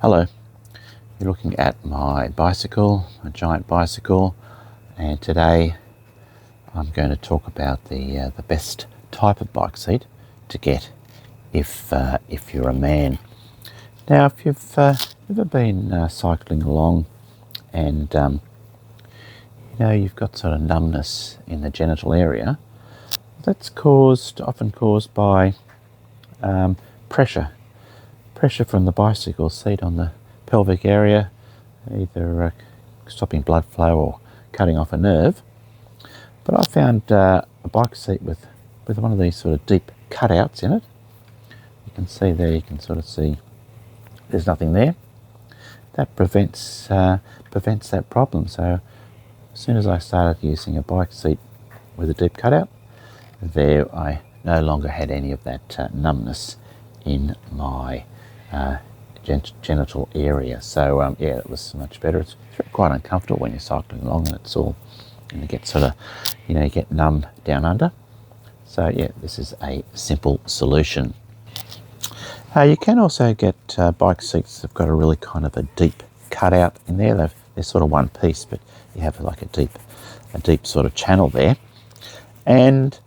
Hello, you're looking at my bicycle, a giant bicycle, and today I'm going to talk about the best type of bike seat to get if you're a man. Now, if you've ever been cycling along and you've got sort of numbness in the genital area, that's often caused by pressure from the bicycle seat on the pelvic area, either stopping blood flow or cutting off a nerve. But I found a bike seat with one of these sort of deep cutouts in it. You can see there, you can sort of see there's nothing there. That prevents that problem. So as soon as I started using a bike seat with a deep cutout, there I no longer had any of that numbness in my genital area. So yeah, it was much better. It's quite uncomfortable when you're cycling along and it's all, and you get sort of, you get numb down under. So yeah, this is a simple solution. You can also get bike seats that've got a really kind of a deep cutout in there. They're sort of one piece, but you have like a deep sort of channel there. And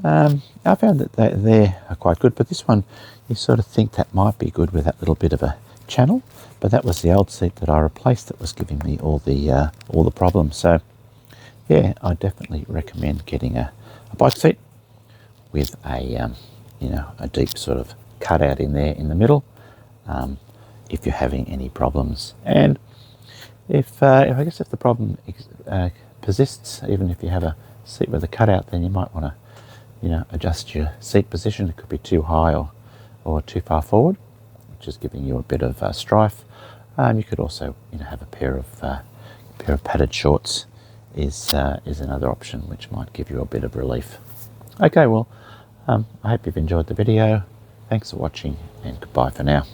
I found that they are quite good, but this one, you sort of think that might be good with that little bit of a channel, but that was the old seat that I replaced that was giving me all the problems. So yeah, I definitely recommend getting a bike seat with a deep sort of cutout in there in the middle, if you're having any problems. And if I guess if the problem persists, even if you have a seat with a cutout, then you might want to adjust your seat position. It could be too high or too far forward, which is giving you a bit of strife. You could also have a pair of padded shorts is another option, which might give you a bit of relief. Okay, well, I hope you've enjoyed the video. Thanks for watching, and goodbye for now.